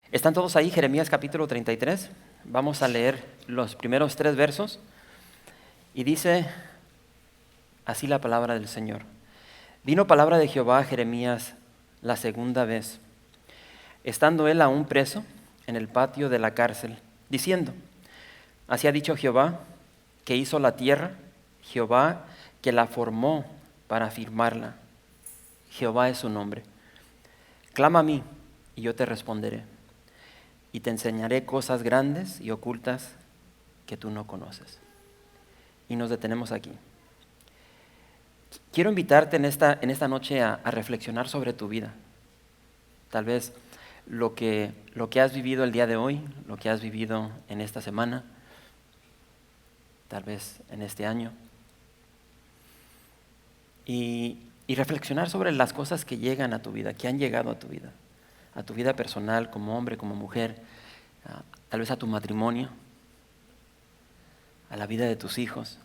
¿Están todos ahí? Jeremías capítulo 33. Vamos a leer los primeros 3 versos. Y dice así la palabra del Señor. Vino palabra de Jehová a Jeremías la segunda vez, estando él aún preso en el patio de la cárcel, diciendo: Así ha dicho Jehová, que hizo la tierra, Jehová que la formó para afirmarla. Jehová es su nombre. Clama a mí, y yo te responderé, y te enseñaré cosas grandes y ocultas que tú no conoces. Y nos detenemos aquí. Quiero invitarte en esta noche a reflexionar sobre tu vida. Tal vez lo que has vivido el día de hoy, lo que has vivido en esta semana, tal vez en este año. Y reflexionar sobre las cosas que llegan a tu vida, que han llegado a tu vida personal, como hombre, como mujer, tal vez a tu matrimonio, a la vida de tus hijos.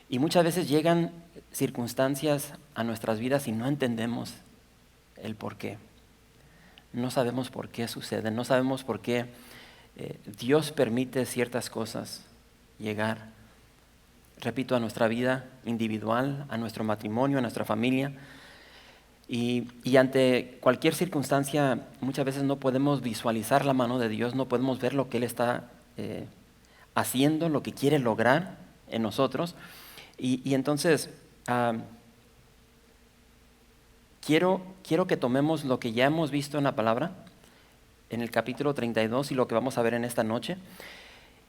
Y muchas veces llegan circunstancias a nuestras vidas y no entendemos el por qué. No sabemos por qué suceden, no sabemos por qué Dios permite ciertas cosas llegar, repito, a nuestra vida individual, a nuestro matrimonio, a nuestra familia. Y ante cualquier circunstancia muchas veces no podemos visualizar la mano de Dios, no podemos ver lo que Él está haciendo, lo que quiere lograr en nosotros. Y entonces quiero que tomemos lo que ya hemos visto en la palabra, en el capítulo 32 y lo que vamos a ver en esta noche.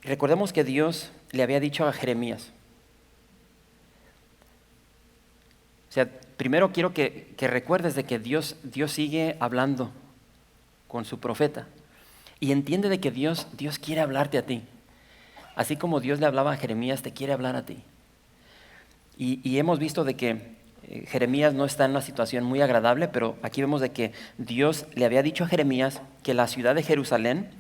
Recordemos que Dios le había dicho a Jeremías. O sea, primero quiero que recuerdes de que Dios sigue hablando con su profeta. Y entiende de que Dios quiere hablarte a ti. Así como Dios le hablaba a Jeremías, te quiere hablar a ti. Y hemos visto de que Jeremías no está en una situación muy agradable, pero aquí vemos de que Dios le había dicho a Jeremías que la ciudad de Jerusalén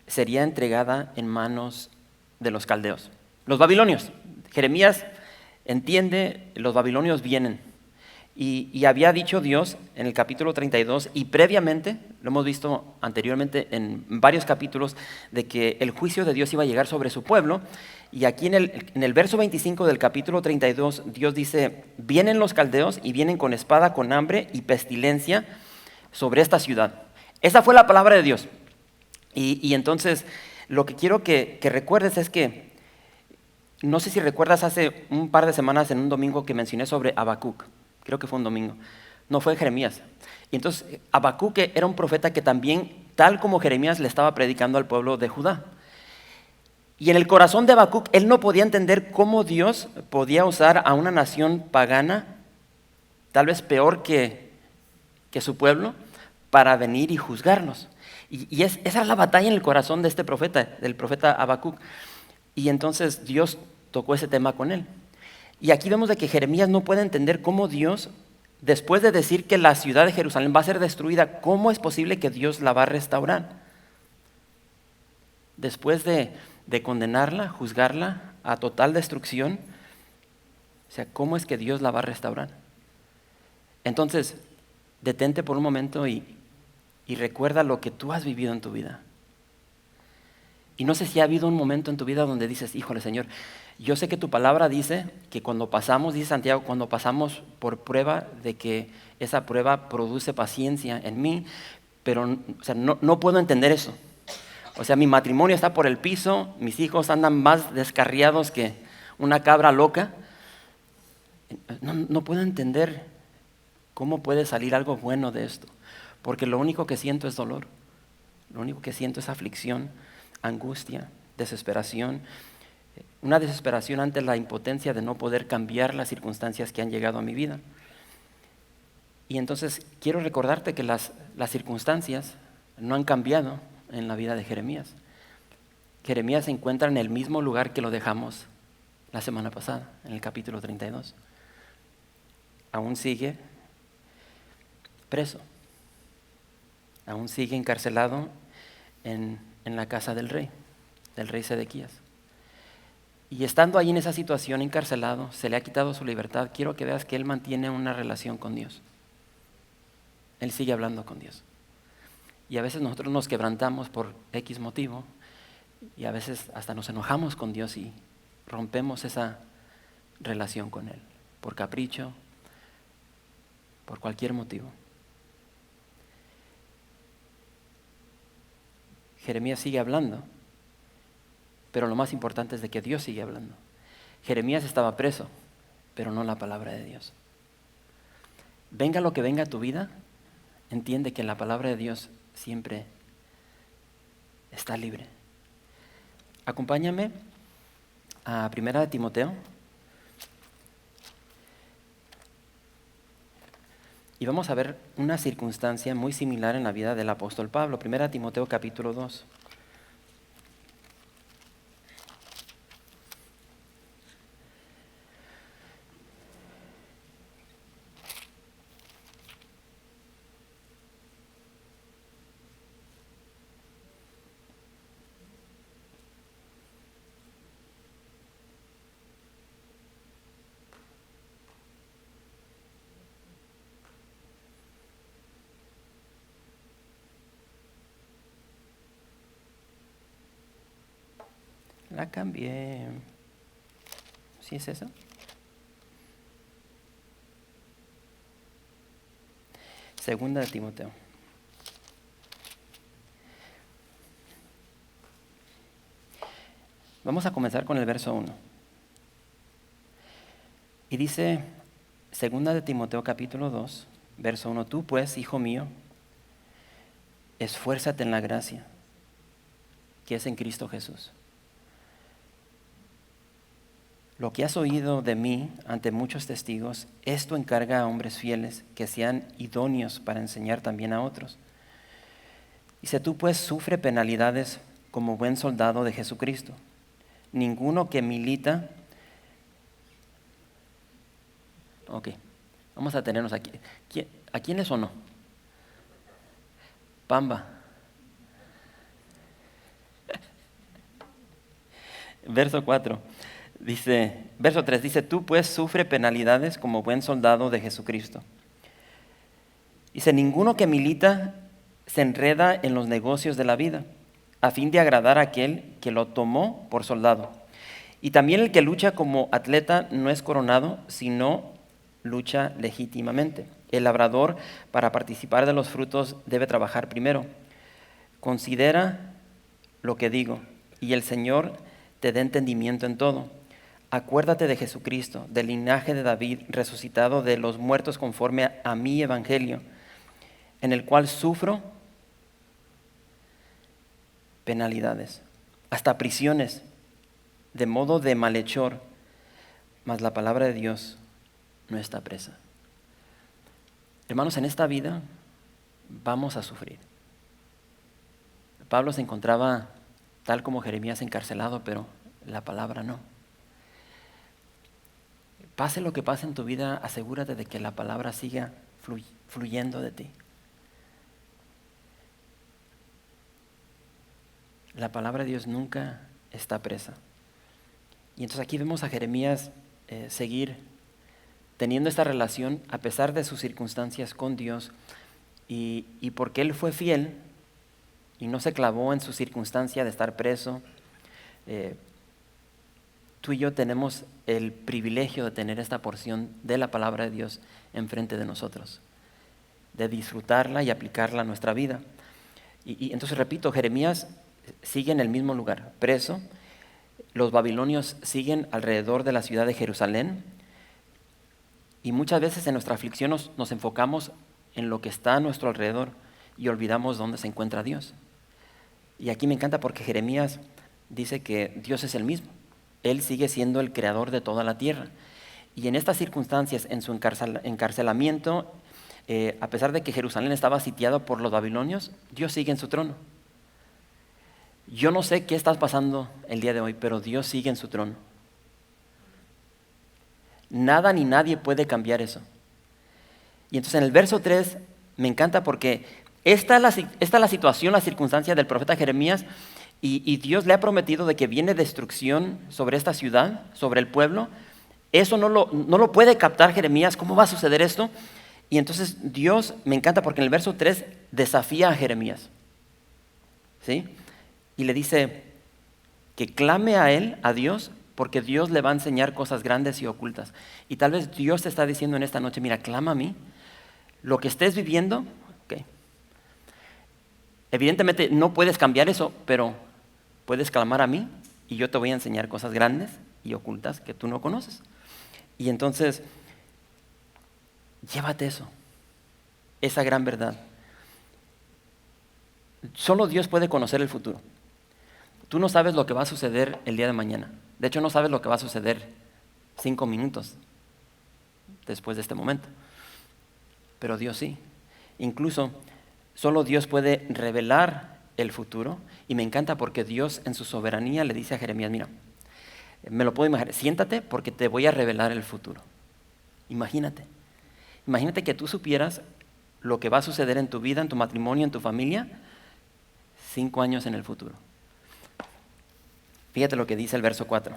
sería entregada en manos de los caldeos, los babilonios. Jeremías entiende, los babilonios vienen. Y había dicho Dios en el capítulo 32, y previamente, lo hemos visto anteriormente en varios capítulos, de que el juicio de Dios iba a llegar sobre su pueblo. Y aquí en el verso 25 del capítulo 32, Dios dice: vienen los caldeos y vienen con espada, con hambre y pestilencia sobre esta ciudad. Esa fue la palabra de Dios. Y entonces, lo que quiero que recuerdes es que, no sé si recuerdas hace un par de semanas en un domingo que mencioné sobre Habacuc. Creo que fue un domingo. No, fue Jeremías. Y entonces Habacuc era un profeta que también, tal como Jeremías, le estaba predicando al pueblo de Judá. Y en el corazón de Habacuc, él no podía entender cómo Dios podía usar a una nación pagana, tal vez peor que su pueblo, para venir y juzgarnos. Y esa era la batalla en el corazón de este profeta, del profeta Habacuc. Y entonces Dios tocó ese tema con él. Y aquí vemos de que Jeremías no puede entender cómo Dios, después de decir que la ciudad de Jerusalén va a ser destruida, ¿cómo es posible que Dios la va a restaurar? Después de condenarla, juzgarla a total destrucción, o sea, ¿cómo es que Dios la va a restaurar? Entonces, detente por un momento y recuerda lo que tú has vivido en tu vida. Y no sé si ha habido un momento en tu vida donde dices: híjole, Señor, yo sé que tu palabra dice que cuando pasamos, dice Santiago, cuando pasamos por prueba, de que esa prueba produce paciencia en mí, pero o sea, no puedo entender eso. O sea, mi matrimonio está por el piso, mis hijos andan más descarriados que una cabra loca. No puedo entender cómo puede salir algo bueno de esto, porque lo único que siento es dolor, lo único que siento es aflicción, angustia, desesperación, una desesperación ante la impotencia de no poder cambiar las circunstancias que han llegado a mi vida. Y entonces quiero recordarte que las circunstancias no han cambiado en la vida de Jeremías. Jeremías se encuentra en el mismo lugar que lo dejamos la semana pasada, en el capítulo 32. Aún sigue preso, aún sigue encarcelado en la casa del rey Sedequías. Y estando ahí en esa situación, encarcelado, se le ha quitado su libertad. Quiero que veas que él mantiene una relación con Dios. Él sigue hablando con Dios. Y a veces nosotros nos quebrantamos por X motivo y a veces hasta nos enojamos con Dios y rompemos esa relación con Él, por capricho, por cualquier motivo. Jeremías sigue hablando, pero lo más importante es de que Dios sigue hablando. Jeremías estaba preso, pero no la palabra de Dios. Venga lo que venga a tu vida, entiende que la palabra de Dios siempre está libre. Acompáñame a 1 de Timoteo. Y vamos a ver una circunstancia muy similar en la vida del apóstol Pablo. 1 Timoteo capítulo 2. La cambié. ¿Sí es eso? Segunda de Timoteo. Vamos a comenzar con el verso 1. Y dice, segunda de Timoteo capítulo 2, verso 1, tú pues, hijo mío, esfuérzate en la gracia que es en Cristo Jesús. Lo que has oído de mí ante muchos testigos, esto encarga a hombres fieles que sean idóneos para enseñar también a otros. Dice, tú pues sufre penalidades como buen soldado de Jesucristo. Ninguno que milita... Ok, vamos a tenernos aquí. ¿A quién le sonó? Pamba. Verso 4. Verso 3 dice, tú pues sufre penalidades como buen soldado de Jesucristo. Dice, ninguno que milita se enreda en los negocios de la vida, a fin de agradar a aquel que lo tomó por soldado. Y también el que lucha como atleta no es coronado, sino lucha legítimamente. El labrador, para participar de los frutos, debe trabajar primero. Considera lo que digo, y el Señor te dé entendimiento en todo. Acuérdate de Jesucristo, del linaje de David, resucitado de los muertos conforme a mi evangelio, en el cual sufro penalidades, hasta prisiones, de modo de malhechor, mas la palabra de Dios no está presa. Hermanos, en esta vida vamos a sufrir. Pablo se encontraba tal como Jeremías encarcelado, pero la palabra no. Pase lo que pase en tu vida, asegúrate de que la palabra siga fluyendo de ti. La palabra de Dios nunca está presa. Y entonces aquí vemos a Jeremías seguir teniendo esta relación a pesar de sus circunstancias con Dios y porque él fue fiel y no se clavó en su circunstancia de estar preso. Tú y yo tenemos el privilegio de tener esta porción de la palabra de Dios enfrente de nosotros, de disfrutarla y aplicarla a nuestra vida. Y entonces repito, Jeremías sigue en el mismo lugar, preso. Los babilonios siguen alrededor de la ciudad de Jerusalén y muchas veces en nuestra aflicción nos enfocamos en lo que está a nuestro alrededor y olvidamos dónde se encuentra Dios. Y aquí me encanta porque Jeremías dice que Dios es el mismo. Él sigue siendo el creador de toda la tierra. Y en estas circunstancias, en su encarcelamiento, a pesar de que Jerusalén estaba sitiado por los babilonios, Dios sigue en su trono. Yo no sé qué estás pasando el día de hoy, pero Dios sigue en su trono. Nada ni nadie puede cambiar eso. Y entonces en el verso 3 me encanta porque esta es la situación, la circunstancia del profeta Jeremías. Y Dios le ha prometido de que viene destrucción sobre esta ciudad, sobre el pueblo. Eso no lo puede captar Jeremías. ¿Cómo va a suceder esto? Y entonces Dios, me encanta porque en el verso 3 desafía a Jeremías. ¿sí? Y le dice que clame a él, a Dios, porque Dios le va a enseñar cosas grandes y ocultas. Y tal vez Dios te está diciendo en esta noche, mira, clama a mí. Lo que estés viviendo, okay. Evidentemente no puedes cambiar eso, pero puedes clamar a mí y yo te voy a enseñar cosas grandes y ocultas que tú no conoces. Y entonces, llévate eso, esa gran verdad. Solo Dios puede conocer el futuro. Tú no sabes lo que va a suceder el día de mañana. De hecho, no sabes lo que va a suceder 5 minutos después de este momento. Pero Dios sí. Incluso, solo Dios puede revelar el futuro. Y me encanta porque Dios en su soberanía le dice a Jeremías, mira, me lo puedo imaginar, siéntate porque te voy a revelar el futuro. Imagínate. Imagínate que tú supieras lo que va a suceder en tu vida, en tu matrimonio, en tu familia, 5 años en el futuro. Fíjate lo que dice el verso 4.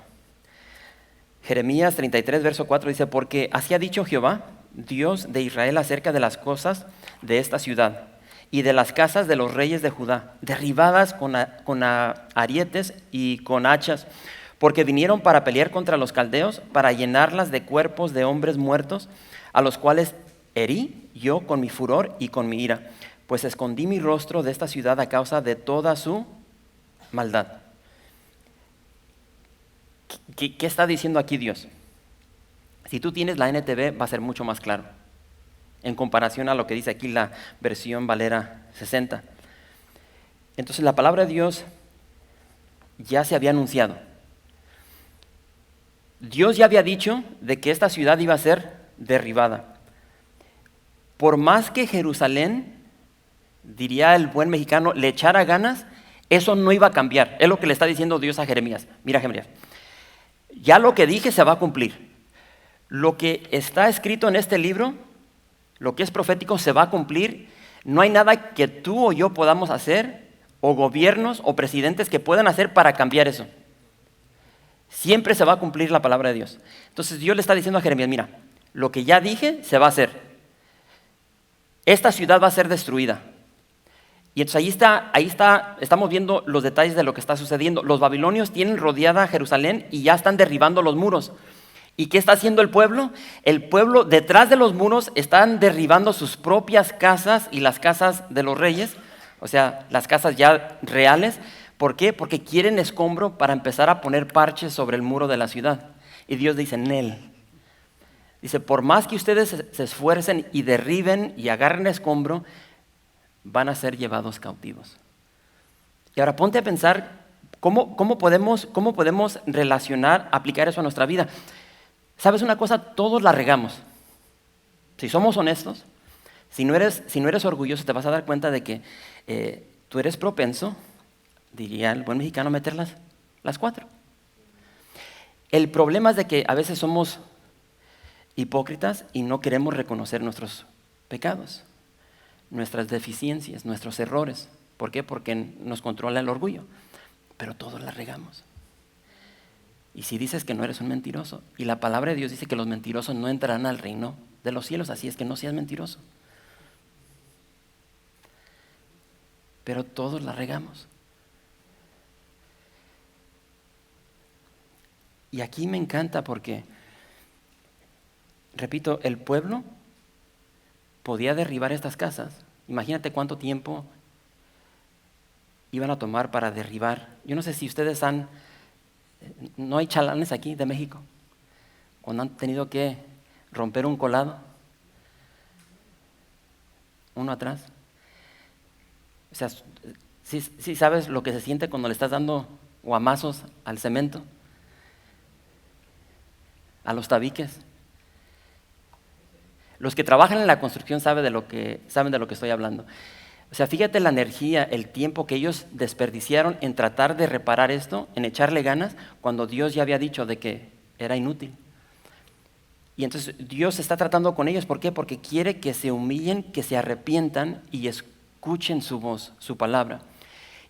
Jeremías 33, verso 4 dice, porque así ha dicho Jehová, Dios de Israel, acerca de las cosas de esta ciudad y de las casas de los reyes de Judá, derribadas con arietes y con hachas, porque vinieron para pelear contra los caldeos, para llenarlas de cuerpos de hombres muertos, a los cuales herí yo con mi furor y con mi ira, pues escondí mi rostro de esta ciudad a causa de toda su maldad. ¿Qué está diciendo aquí Dios? Si tú tienes la NTV va a ser mucho más claro, en comparación a lo que dice aquí la versión Valera 60. Entonces la palabra de Dios ya se había anunciado. Dios ya había dicho de que esta ciudad iba a ser derribada. Por más que Jerusalén, diría el buen mexicano, le echara ganas, eso no iba a cambiar. Es lo que le está diciendo Dios a Jeremías. Mira, Jeremías, ya lo que dije se va a cumplir. Lo que está escrito en este libro, lo que es profético, se va a cumplir. No hay nada que tú o yo podamos hacer, o gobiernos o presidentes que puedan hacer para cambiar eso. Siempre se va a cumplir la palabra de Dios. Entonces Dios le está diciendo a Jeremías, mira, lo que ya dije se va a hacer. Esta ciudad va a ser destruida. Y entonces estamos viendo los detalles de lo que está sucediendo. Los babilonios tienen rodeada a Jerusalén y ya están derribando los muros. ¿Y qué está haciendo el pueblo? El pueblo detrás de los muros están derribando sus propias casas y las casas de los reyes, o sea, las casas ya reales. ¿Por qué? Porque quieren escombro para empezar a poner parches sobre el muro de la ciudad. Y Dios dice, Nel. Dice, por más que ustedes se esfuercen y derriben y agarren escombro, van a ser llevados cautivos. Y ahora ponte a pensar, ¿cómo podemos relacionar, aplicar eso a nuestra vida? ¿Sabes una cosa? Todos la regamos. Si somos honestos, si no eres orgulloso, te vas a dar cuenta de que tú eres propenso, diría el buen mexicano, a meter las 4. El problema es de que a veces somos hipócritas y no queremos reconocer nuestros pecados, nuestras deficiencias, nuestros errores. ¿Por qué? Porque nos controla el orgullo. Pero todos la regamos. Y si dices que no eres un mentiroso, y la palabra de Dios dice que los mentirosos no entrarán al reino de los cielos, así es que no seas mentiroso. Pero todos la regamos. Y aquí me encanta porque, repito, el pueblo podía derribar estas casas. Imagínate cuánto tiempo iban a tomar para derribar. Yo no sé si ustedes no hay chalanes aquí de México, cuando han tenido que romper un colado, uno atrás. O sea, sí sabes lo que se siente cuando le estás dando guamazos al cemento, a los tabiques. Los que trabajan en la construcción saben de lo que estoy hablando. O sea, fíjate la energía, el tiempo que ellos desperdiciaron en tratar de reparar esto, en echarle ganas, cuando Dios ya había dicho de que era inútil. Y entonces Dios está tratando con ellos. ¿Por qué? Porque quiere que se humillen, que se arrepientan y escuchen su voz, su palabra.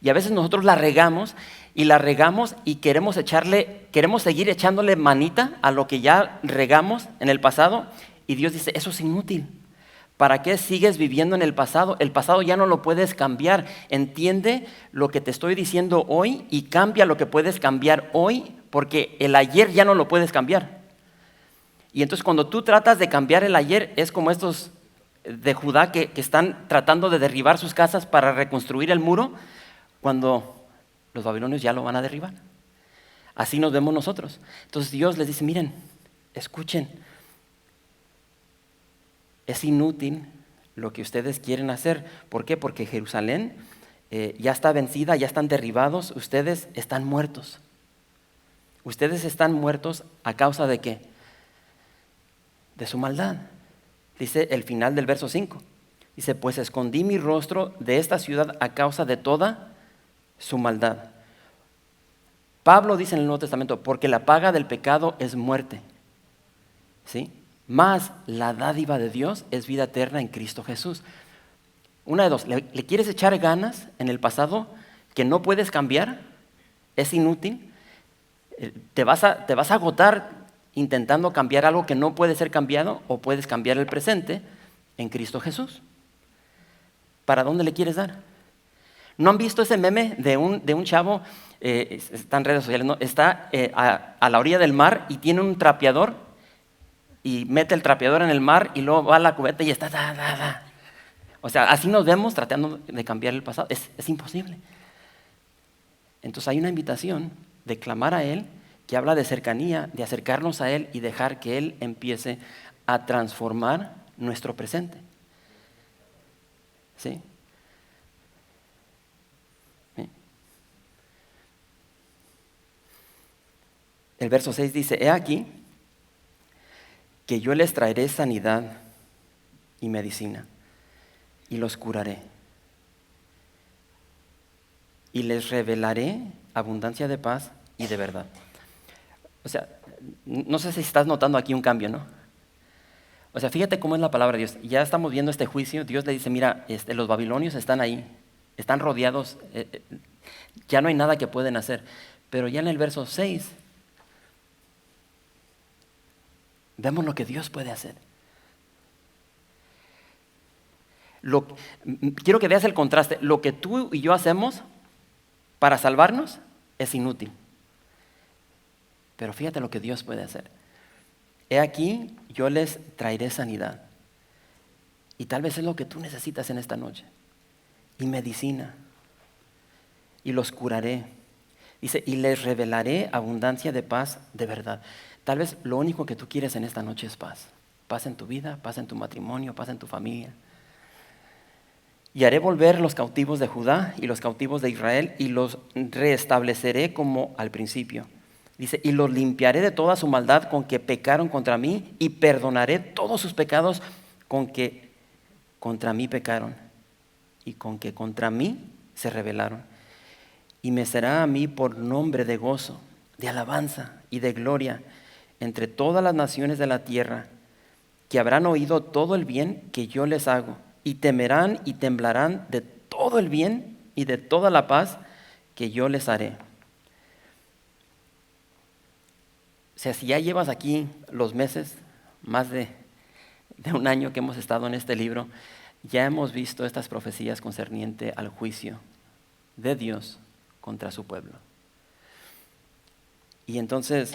Y a veces nosotros la regamos y queremos seguir echándole manita a lo que ya regamos en el pasado. Y Dios dice, eso es inútil. ¿Para qué sigues viviendo en el pasado? El pasado ya no lo puedes cambiar. Entiende lo que te estoy diciendo hoy y cambia lo que puedes cambiar hoy, porque el ayer ya no lo puedes cambiar. Y entonces cuando tú tratas de cambiar el ayer, es como estos de Judá que están tratando de derribar sus casas para reconstruir el muro, cuando los babilonios ya lo van a derribar. Así nos vemos nosotros. Entonces Dios les dice, miren, escuchen, es inútil lo que ustedes quieren hacer. ¿Por qué? Porque Jerusalén ya está vencida, ya están derribados, ustedes están muertos. Ustedes están muertos ¿a causa de qué? De su maldad. Dice el final del verso 5. Dice, pues escondí mi rostro de esta ciudad a causa de toda su maldad. Pablo dice en el Nuevo Testamento, porque la paga del pecado es muerte. ¿Sí? Más la dádiva de Dios es vida eterna en Cristo Jesús. Una de dos, ¿le quieres echar ganas en el pasado que no puedes cambiar? ¿Es inútil? ¿Te vas a agotar intentando cambiar algo que no puede ser cambiado, o puedes cambiar el presente en Cristo Jesús? ¿Para dónde le quieres dar? ¿No han visto ese meme de un chavo, está en redes sociales, ¿no? Está a la orilla del mar y tiene un trapeador y mete el trapeador en el mar y luego va a la cubeta y está. O sea, así nos vemos tratando de cambiar el pasado. Es imposible. Entonces hay una invitación de clamar a Él, que habla de cercanía, de acercarnos a Él y dejar que Él empiece a transformar nuestro presente. ¿Sí? ¿Sí? El verso 6 dice, he aquí que yo les traeré sanidad y medicina, y los curaré, y les revelaré abundancia de paz y de verdad. O sea, no sé si estás notando aquí un cambio, ¿no? O sea, fíjate cómo es la palabra de Dios. Ya estamos viendo este juicio. Dios le dice, mira, los babilonios están ahí, están rodeados, ya no hay nada que pueden hacer. Pero ya en el verso 6, vemos lo que Dios puede hacer. Quiero que veas el contraste. Lo que tú y yo hacemos para salvarnos es inútil. Pero fíjate lo que Dios puede hacer. He aquí, yo les traeré sanidad. Y tal vez es lo que tú necesitas en esta noche. Y medicina. Y los curaré. Dice, y les revelaré abundancia de paz de verdad. Tal vez lo único que tú quieres en esta noche es paz. Paz en tu vida, paz en tu matrimonio, paz en tu familia. Y haré volver los cautivos de Judá y los cautivos de Israel y los restableceré como al principio. Dice, y los limpiaré de toda su maldad con que pecaron contra mí y perdonaré todos sus pecados con que contra mí pecaron y con que contra mí se rebelaron. Y me será a mí por nombre de gozo, de alabanza y de gloria entre todas las naciones de la tierra, que habrán oído todo el bien que yo les hago, y temerán y temblarán de todo el bien y de toda la paz que yo les haré. O sea, si ya llevas aquí los meses, más de un año que hemos estado en este libro, ya hemos visto estas profecías concerniente al juicio de Dios contra su pueblo. Y entonces,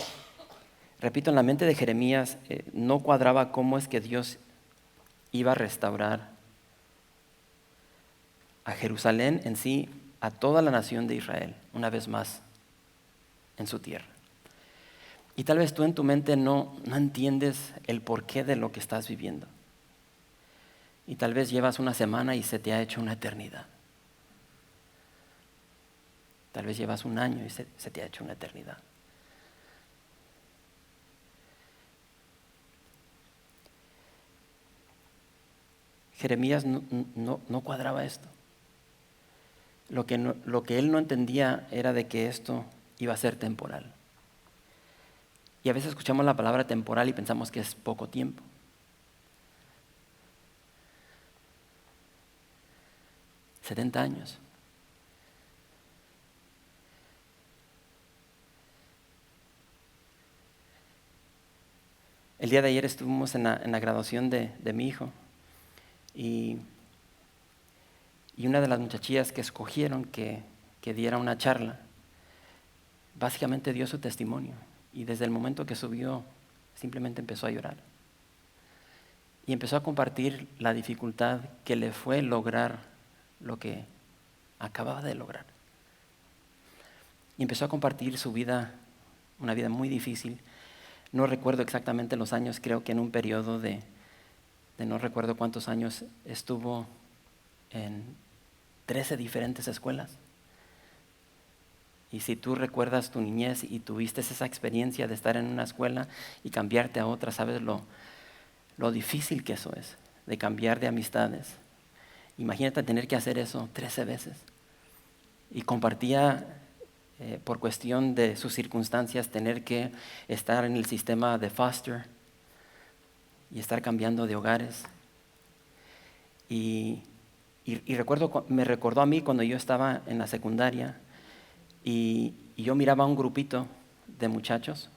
repito, en la mente de Jeremías no cuadraba cómo es que Dios iba a restaurar a Jerusalén en sí, a toda la nación de Israel, una vez más en su tierra. Y tal vez tú en tu mente no entiendes el porqué de lo que estás viviendo. Y tal vez llevas una semana y se te ha hecho una eternidad. Tal vez llevas un año y se te ha hecho una eternidad. Jeremías no cuadraba esto. Lo que él no entendía era de que esto iba a ser temporal. Y a veces escuchamos la palabra temporal y pensamos que es poco tiempo. $70 años. El día de ayer estuvimos en la graduación de mi hijo. Y una de las muchachillas que escogieron que diera una charla, básicamente dio su testimonio. Y desde el momento que subió, simplemente empezó a llorar. Y empezó a compartir la dificultad que le fue lograr lo que acababa de lograr. Y empezó a compartir su vida, una vida muy difícil. No recuerdo exactamente los años, creo que en un periodo de no recuerdo cuántos años estuvo en 13 diferentes escuelas. Y si tú recuerdas tu niñez y tuviste esa experiencia de estar en una escuela y cambiarte a otra, sabes lo difícil que eso es, de cambiar de amistades. Imagínate tener que hacer eso 13 veces. Y compartía, por cuestión de sus circunstancias, tener que estar en el sistema de foster y estar cambiando de hogares. Y me recordó a mí cuando yo estaba en la secundaria y yo miraba a un grupito de muchachos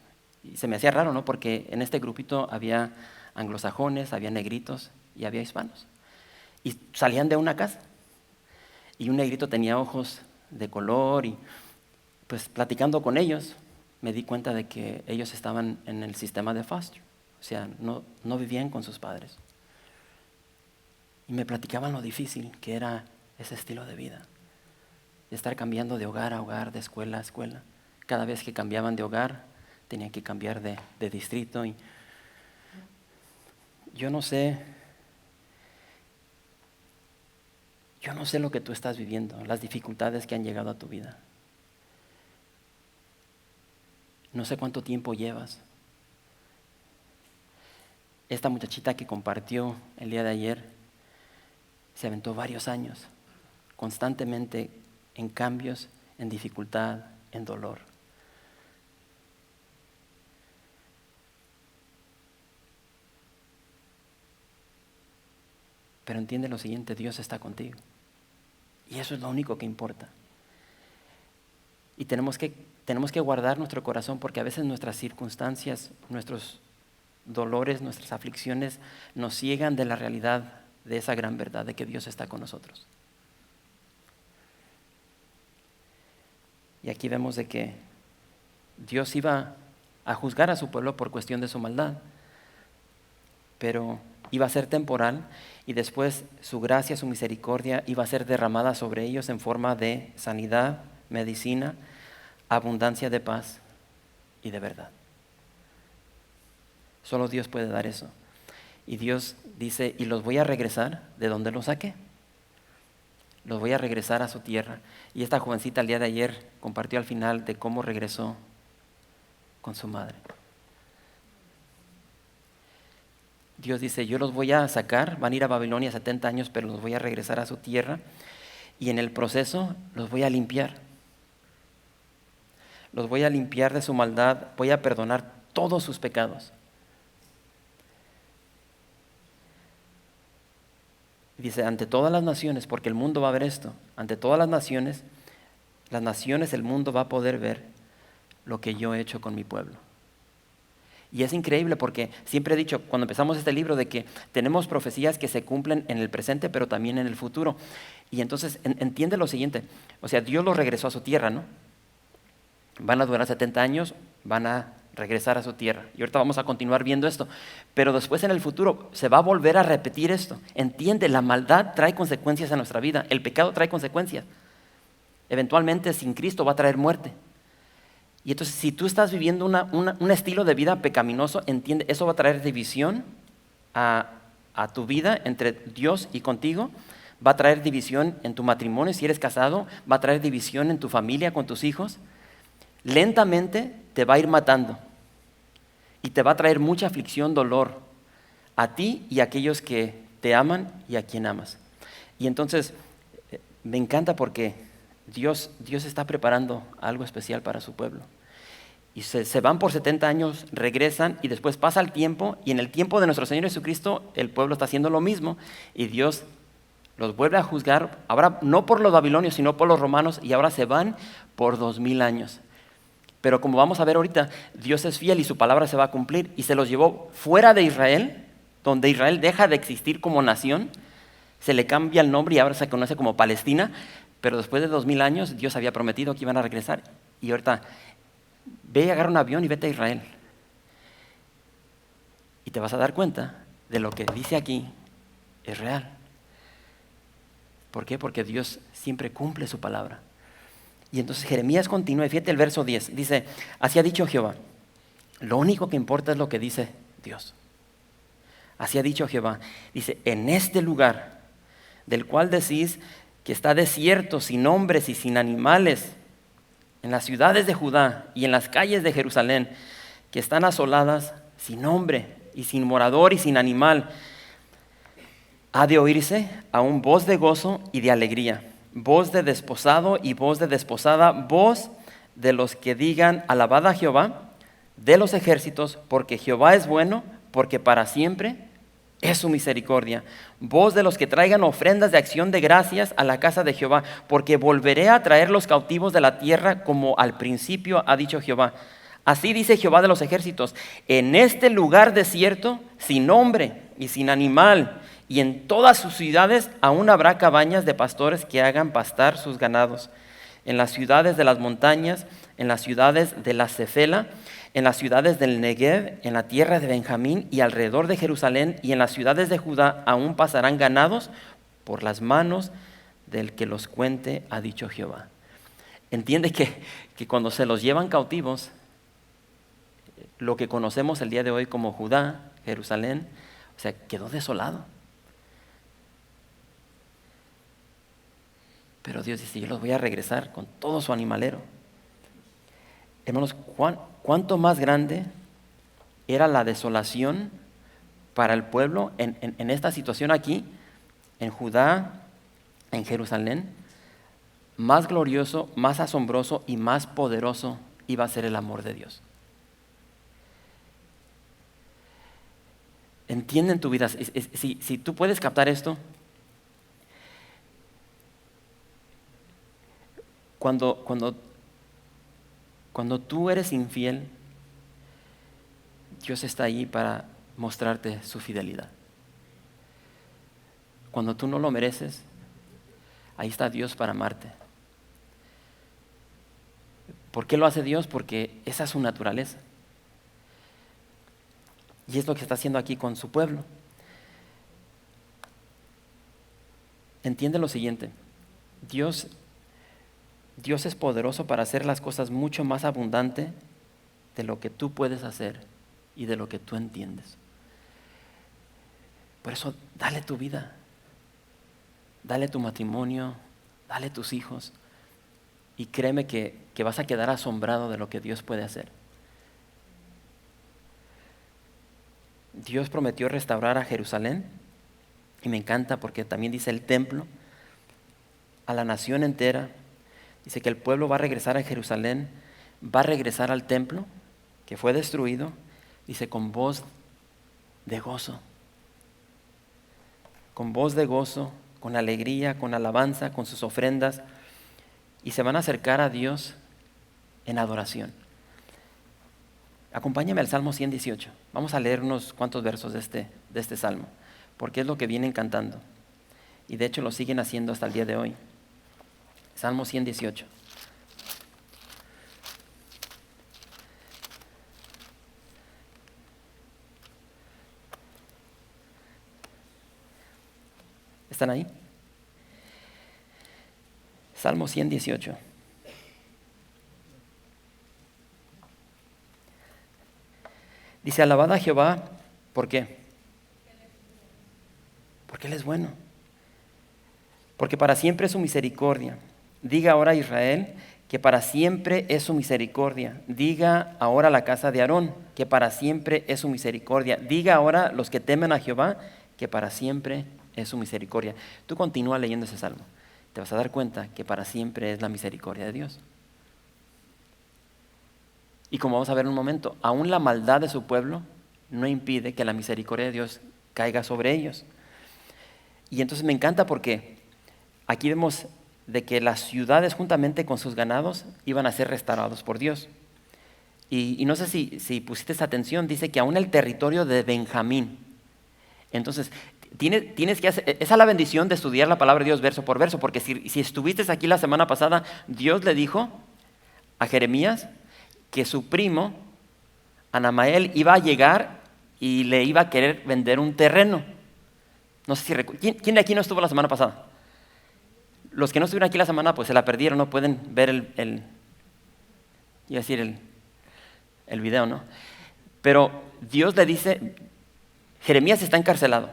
y se me hacía raro, ¿no? Porque en este grupito había anglosajones, había negritos y había hispanos. Y salían de una casa y un negrito tenía ojos de color y pues platicando con ellos me di cuenta de que ellos estaban en el sistema de foster, o sea, no vivían con sus padres. Y me platicaban lo difícil que era ese estilo de vida, de estar cambiando de hogar a hogar, de escuela a escuela. Cada vez que cambiaban de hogar, tenían que cambiar de distrito. Y yo no sé lo que tú estás viviendo, las dificultades que han llegado a tu vida. No sé cuánto tiempo llevas. Esta muchachita que compartió el día de ayer se aventó varios años, constantemente en cambios, en dificultad, en dolor. Pero entiende lo siguiente, Dios está contigo. Y eso es lo único que importa. Y tenemos que guardar nuestro corazón porque a veces nuestras circunstancias, nuestros dolores, nuestras aflicciones nos ciegan de la realidad de esa gran verdad de que Dios está con nosotros. Y aquí vemos de que Dios iba a juzgar a su pueblo por cuestión de su maldad, pero iba a ser temporal y después su gracia, su misericordia iba a ser derramada sobre ellos en forma de sanidad, medicina, abundancia de paz y de verdad. Solo Dios puede dar eso. Y Dios dice, y los voy a regresar de donde los saqué. Los voy a regresar a su tierra. Y esta jovencita el día de ayer compartió al final de cómo regresó con su madre. Dios dice, yo los voy a sacar, van a ir a Babilonia 70 años, pero los voy a regresar a su tierra. Y en el proceso los voy a limpiar. Los voy a limpiar de su maldad, voy a perdonar todos sus pecados. Dice, ante todas las naciones, porque el mundo va a ver esto, ante todas las naciones, el mundo va a poder ver lo que yo he hecho con mi pueblo. Y es increíble porque siempre he dicho, cuando empezamos este libro, de que tenemos profecías que se cumplen en el presente, pero también en el futuro. Y entonces entiende lo siguiente, o sea, Dios los regresó a su tierra, ¿no? Van a durar 70 años, van a regresar a su tierra. Y ahorita vamos a continuar viendo esto. Pero después en el futuro se va a volver a repetir esto. Entiende, la maldad trae consecuencias a nuestra vida. El pecado trae consecuencias. Eventualmente sin Cristo va a traer muerte. Y entonces si tú estás viviendo un estilo de vida pecaminoso, entiende, eso va a traer división a tu vida entre Dios y contigo. Va a traer división en tu matrimonio si eres casado. Va a traer división en tu familia con tus hijos. Lentamente te va a ir matando y te va a traer mucha aflicción, dolor a ti y a aquellos que te aman y a quien amas. Y entonces me encanta porque Dios está preparando algo especial para su pueblo. Y se van por 70 años, regresan y después pasa el tiempo y en el tiempo de nuestro Señor Jesucristo el pueblo está haciendo lo mismo y Dios los vuelve a juzgar, ahora no por los babilonios sino por los romanos y ahora se van por 2000 años. Pero como vamos a ver ahorita, Dios es fiel y su palabra se va a cumplir y se los llevó fuera de Israel, donde Israel deja de existir como nación Se le cambia el nombre y ahora se conoce como Palestina, pero después de 2000 años Dios había prometido que iban a regresar. Y ahorita, ve y agarra un avión y vete a Israel. Y te vas a dar cuenta de lo que dice aquí es real. ¿Por qué? Porque Dios siempre cumple su palabra. Y entonces Jeremías continúa, y fíjate el verso 10, dice, así ha dicho Jehová, lo único que importa es lo que dice Dios. Así ha dicho Jehová, dice, en este lugar, del cual decís que está desierto, sin hombres y sin animales, en las ciudades de Judá y en las calles de Jerusalén, que están asoladas, sin hombre y sin morador y sin animal, ha de oírse aún voz de gozo y de alegría, voz de desposado y voz de desposada, voz de los que digan, alabad a Jehová, de los ejércitos, porque Jehová es bueno, porque para siempre es su misericordia. Voz de los que traigan ofrendas de acción de gracias a la casa de Jehová, porque volveré a traer los cautivos de la tierra como al principio ha dicho Jehová. Así dice Jehová de los ejércitos, en este lugar desierto, sin hombre y sin animal, y en todas sus ciudades aún habrá cabañas de pastores que hagan pastar sus ganados. En las ciudades de las montañas, en las ciudades de la Cefela, en las ciudades del Negev, en la tierra de Benjamín y alrededor de Jerusalén y en las ciudades de Judá aún pasarán ganados por las manos del que los cuente, ha dicho Jehová. Entiende que cuando se los llevan cautivos, lo que conocemos el día de hoy como Judá, Jerusalén, o sea, quedó desolado. Pero Dios dice, yo los voy a regresar con todo su animalero. Hermanos, ¿cuánto más grande era la desolación para el pueblo en esta situación aquí, en Judá, en Jerusalén? Más glorioso, más asombroso y más poderoso iba a ser el amor de Dios. Entiende en tu vida, si tú puedes captar esto, cuando tú eres infiel, Dios está ahí para mostrarte su fidelidad. Cuando tú no lo mereces, ahí está Dios para amarte. ¿Por qué lo hace Dios? Porque esa es su naturaleza. Y es lo que está haciendo aquí con su pueblo. Entiende lo siguiente, Dios es poderoso para hacer las cosas mucho más abundante de lo que tú puedes hacer y de lo que tú entiendes. Por eso, dale tu vida, dale tu matrimonio, dale tus hijos y créeme que vas a quedar asombrado de lo que Dios puede hacer. Dios prometió restaurar a Jerusalén y me encanta porque también dice el templo, a la nación entera. Dice que el pueblo va a regresar a Jerusalén, va a regresar al templo que fue destruido, dice con voz de gozo, con alegría, con alabanza, con sus ofrendas, y se van a acercar a Dios en adoración. Acompáñame al Salmo 118. Vamos a leer unos cuantos versos de este salmo, porque es lo que vienen cantando. Y de hecho lo siguen haciendo hasta el día de hoy. Salmo 118. ¿Están ahí? Salmo 118. Dice, alabad a Jehová, ¿por qué? Porque Él es bueno. Porque para siempre es su misericordia. Diga ahora a Israel que para siempre es su misericordia. Diga ahora a la casa de Aarón que para siempre es su misericordia. Diga ahora los que temen a Jehová que para siempre es su misericordia. Tú continúa leyendo ese salmo. Te vas a dar cuenta que para siempre es la misericordia de Dios. Y como vamos a ver en un momento, aún la maldad de su pueblo no impide que la misericordia de Dios caiga sobre ellos. Y entonces me encanta porque aquí vemos de que las ciudades juntamente con sus ganados iban a ser restaurados por Dios. Y no sé si pusiste esa atención, dice que aún el territorio de Benjamín. Entonces, Tienes que hacer, esa es la bendición de estudiar la palabra de Dios verso por verso, porque si estuviste aquí la semana pasada, Dios le dijo a Jeremías que su primo, Anamael, iba a llegar y le iba a querer vender un terreno. No sé si ¿quién de aquí no estuvo la semana pasada? Los que no estuvieron aquí la semana, pues se la perdieron, no pueden ver el video, ¿no? Pero Dios le dice, Jeremías está encarcelado.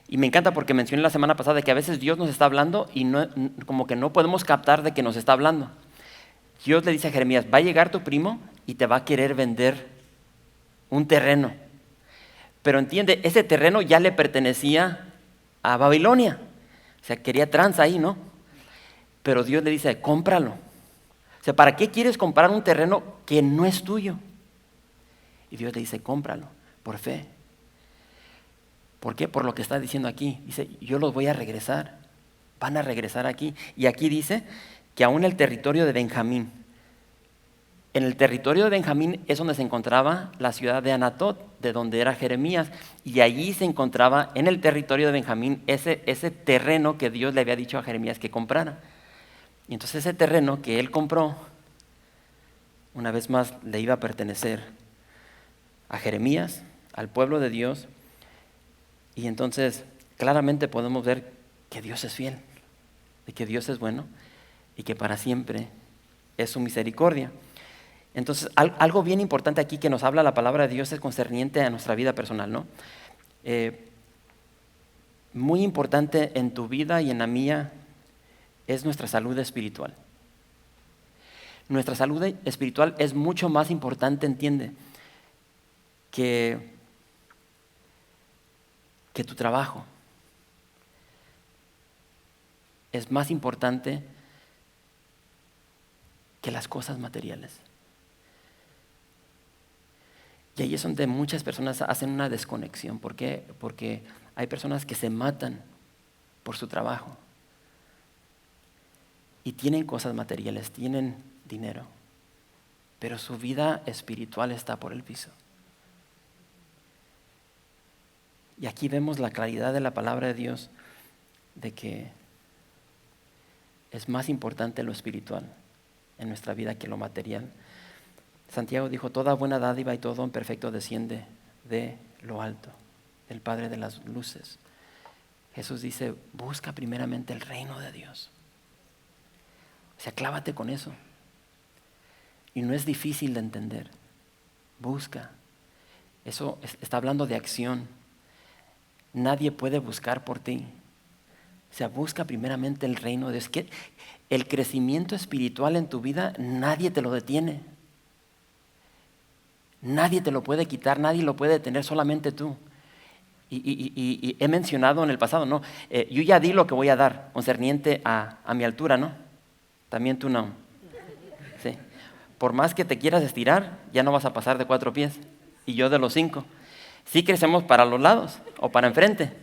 Y me encanta porque mencioné la semana pasada que a veces Dios nos está hablando y como que no podemos captar de que nos está hablando. Dios le dice a Jeremías, va a llegar tu primo y te va a querer vender un terreno. Pero entiende, ese terreno ya le pertenecía a Babilonia. O sea, quería tranza ahí, ¿no? Pero Dios le dice, cómpralo. O sea, ¿para qué quieres comprar un terreno que no es tuyo? Y Dios le dice, cómpralo, por fe. ¿Por qué? Por lo que está diciendo aquí. Dice, yo los voy a regresar. Van a regresar aquí. Y aquí dice que aún el territorio de Benjamín. En el territorio de Benjamín es donde se encontraba la ciudad de Anatot, de donde era Jeremías. Y allí se encontraba en el territorio de Benjamín ese terreno que Dios le había dicho a Jeremías que comprara. Y entonces ese terreno que él compró, una vez más le iba a pertenecer a Jeremías, al pueblo de Dios. Y entonces claramente podemos ver que Dios es fiel, de que Dios es bueno y que para siempre es su misericordia. Entonces, algo bien importante aquí que nos habla la palabra de Dios es concerniente a nuestra vida personal, ¿no? Muy importante en tu vida y en la mía es nuestra salud espiritual. Nuestra salud espiritual es mucho más importante, entiende, que tu trabajo. Es más importante que las cosas materiales. Y ahí es donde muchas personas hacen una desconexión. ¿Por qué? Porque hay personas que se matan por su trabajo. Y tienen cosas materiales, tienen dinero. Pero su vida espiritual está por el piso. Y aquí vemos la claridad de la palabra de Dios de que es más importante lo espiritual en nuestra vida que lo material. Santiago dijo, toda buena dádiva y todo don perfecto desciende de lo alto, del Padre de las luces. Jesús dice, busca primeramente el reino de Dios. O sea, clávate con eso. Y no es difícil de entender. Busca. Eso está hablando de acción. Nadie puede buscar por ti. O sea, busca primeramente el reino de Dios. Que el crecimiento espiritual en tu vida nadie te lo detiene. Nadie te lo puede quitar, nadie lo puede detener, solamente tú. Y he mencionado en el pasado, ¿no? Yo ya di lo que voy a dar, concerniente a mi altura, ¿no? También tú no. Sí. Por más que te quieras estirar, ya no vas a pasar de 4 pies. Y yo de los 5. Sí crecemos para los lados o para enfrente,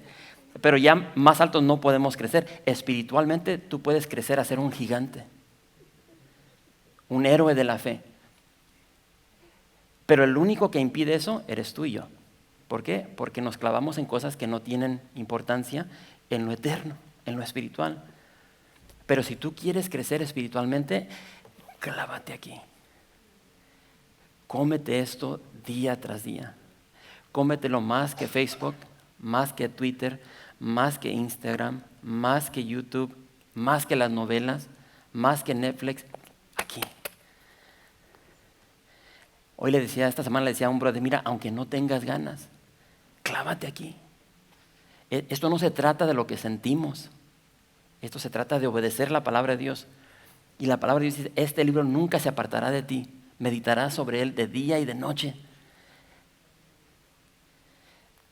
pero ya más altos no podemos crecer. Espiritualmente tú puedes crecer a ser un gigante, un héroe de la fe. Pero el único que impide eso eres tú y yo. ¿Por qué? Porque nos clavamos en cosas que no tienen importancia en lo eterno, en lo espiritual. Pero si tú quieres crecer espiritualmente, clávate aquí. Cómete esto día tras día. Cómetelo más que Facebook, más que Twitter, más que Instagram, más que YouTube, más que las novelas, más que Netflix. Aquí. Hoy esta semana le decía a un brother, mira, aunque no tengas ganas, clávate aquí. Esto no se trata de lo que sentimos. Esto se trata de obedecer la palabra de Dios. Y la palabra de Dios dice, este libro nunca se apartará de ti. Meditarás sobre él de día y de noche.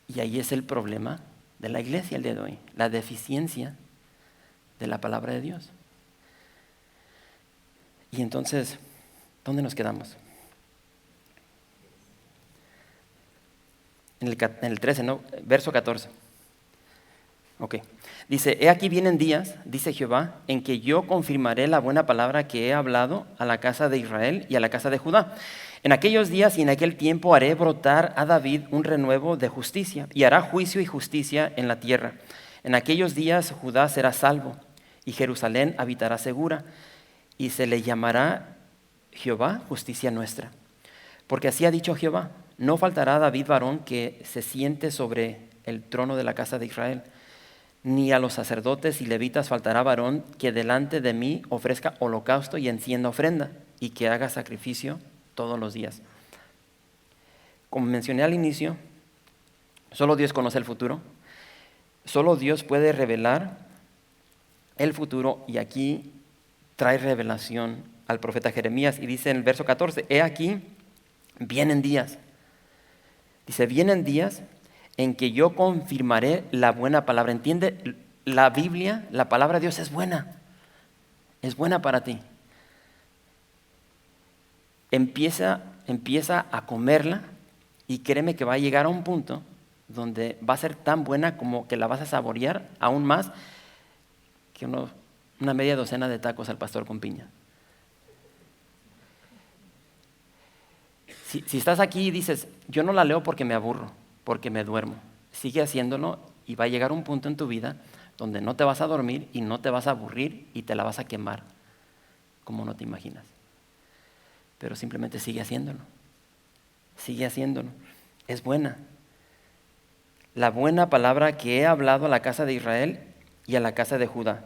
Y ahí es el problema de la iglesia el día de hoy. La deficiencia de la palabra de Dios. Y entonces, ¿dónde nos quedamos? En el 13, ¿no? Verso 14. Ok. Dice, he aquí vienen días, dice Jehová, en que yo confirmaré la buena palabra que he hablado a la casa de Israel y a la casa de Judá. En aquellos días y en aquel tiempo haré brotar a David un renuevo de justicia, y hará juicio y justicia en la tierra. En aquellos días Judá será salvo, y Jerusalén habitará segura, y se le llamará Jehová justicia nuestra. Porque así ha dicho Jehová: no faltará a David varón que se siente sobre el trono de la casa de Israel, ni a los sacerdotes y levitas faltará varón que delante de mí ofrezca holocausto y encienda ofrenda, y que haga sacrificio todos los días. Como mencioné al inicio, solo Dios conoce el futuro, solo Dios puede revelar el futuro, y aquí trae revelación al profeta Jeremías y dice en el verso 14, he aquí, vienen días. Dice, vienen días en que yo confirmaré la buena palabra. ¿Entiende? La Biblia, la palabra de Dios es buena para ti. Empieza a comerla y créeme que va a llegar a un punto donde va a ser tan buena como que la vas a saborear aún más que una media docena de tacos al pastor con piña. Si estás aquí y dices, yo no la leo porque me aburro, porque me duermo, sigue haciéndolo y va a llegar un punto en tu vida donde no te vas a dormir y no te vas a aburrir y te la vas a quemar como no te imaginas. Pero simplemente sigue haciéndolo. Es buena. La buena palabra que he hablado a la casa de Israel y a la casa de Judá.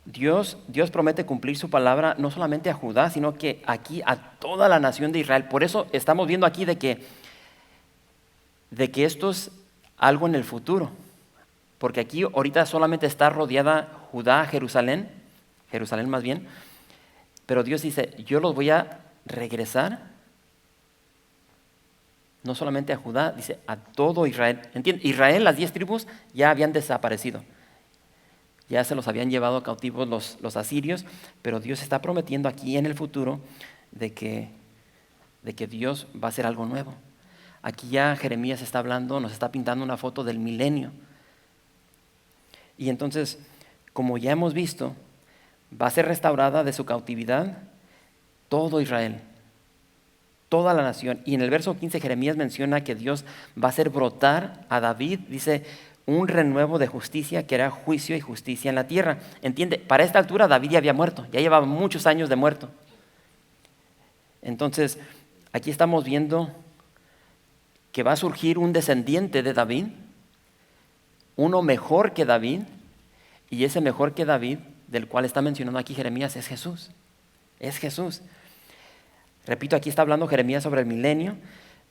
Dios promete cumplir su palabra no solamente a Judá, sino que aquí a toda la nación de Israel. Por eso estamos viendo aquí de que esto es algo en el futuro. Porque aquí ahorita solamente está rodeada Judá, Jerusalén más bien. Pero Dios dice, yo los voy a regresar, no solamente a Judá, dice a todo Israel. ¿Entiendes? Israel, las 10 tribus ya habían desaparecido. Ya se los habían llevado cautivos los asirios, pero Dios está prometiendo aquí en el futuro de que Dios va a hacer algo nuevo. Aquí ya Jeremías está hablando, nos está pintando una foto del milenio. Y entonces, como ya hemos visto, va a ser restaurada de su cautividad todo Israel, toda la nación. Y en el verso 15 Jeremías menciona que Dios va a hacer brotar a David, dice, un renuevo de justicia que hará juicio y justicia en la tierra. ¿Entiende? Para esta altura David ya había muerto, ya llevaba muchos años de muerto. Entonces, aquí estamos viendo que va a surgir un descendiente de David, uno mejor que David, y ese mejor que David, del cual está mencionando aquí Jeremías, es Jesús. Es Jesús. Repito, aquí está hablando Jeremías sobre el milenio,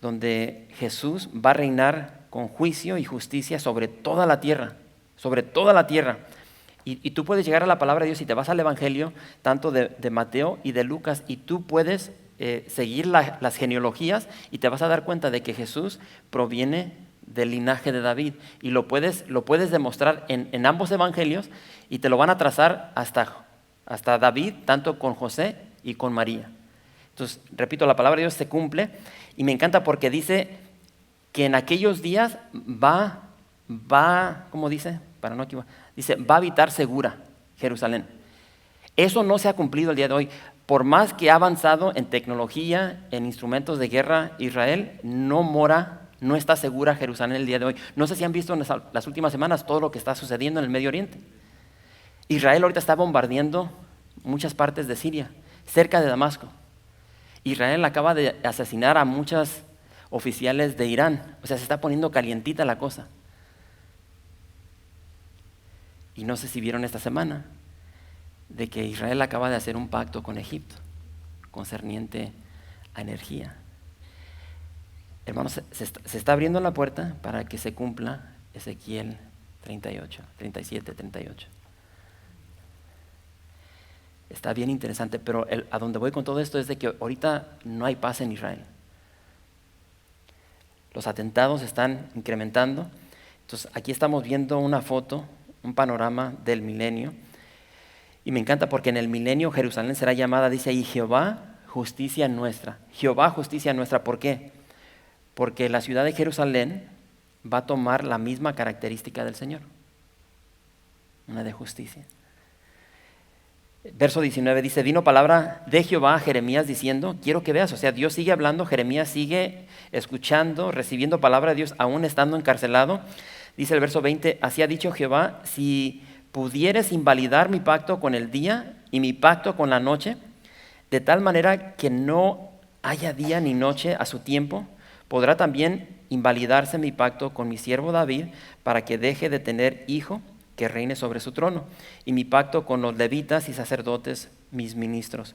donde Jesús va a reinar con juicio y justicia sobre toda la tierra, sobre toda la tierra. Y tú puedes llegar a la palabra de Dios y te vas al Evangelio, tanto de Mateo y de Lucas, y tú puedes seguir las genealogías y te vas a dar cuenta de que Jesús proviene del linaje de David. Y lo puedes demostrar en ambos evangelios y te lo van a trazar hasta David, tanto con José y con María. Entonces, repito, la palabra de Dios se cumple y me encanta porque dice que en aquellos días va, ¿cómo dice? Para no equivocar, dice, va a habitar segura Jerusalén. Eso no se ha cumplido el día de hoy. Por más que ha avanzado en tecnología, en instrumentos de guerra, Israel no está segura Jerusalén el día de hoy. No sé si han visto en las últimas semanas todo lo que está sucediendo en el Medio Oriente. Israel ahorita está bombardeando muchas partes de Siria, cerca de Damasco. Israel acaba de asesinar a muchos oficiales de Irán. O sea, se está poniendo calientita la cosa. Y no sé si vieron esta semana de que Israel acaba de hacer un pacto con Egipto concerniente a energía. Hermanos, se está abriendo la puerta para que se cumpla Ezequiel 37, 38. Está bien interesante, pero a donde voy con todo esto es de que ahorita no hay paz en Israel. Los atentados están incrementando. Entonces, aquí estamos viendo una foto, un panorama del milenio. Y me encanta porque en el milenio Jerusalén será llamada, dice ahí, Jehová, justicia nuestra. Jehová, justicia nuestra. ¿Por qué? Porque la ciudad de Jerusalén va a tomar la misma característica del Señor. Una de justicia. Verso 19 dice, vino palabra de Jehová a Jeremías diciendo, quiero que veas, o sea, Dios sigue hablando, Jeremías sigue escuchando, recibiendo palabra de Dios, aún estando encarcelado. Dice el verso 20, así ha dicho Jehová, si pudieres invalidar mi pacto con el día y mi pacto con la noche, de tal manera que no haya día ni noche a su tiempo, podrá también invalidarse mi pacto con mi siervo David para que deje de tener hijo que reine sobre su trono, y mi pacto con los levitas y sacerdotes, mis ministros.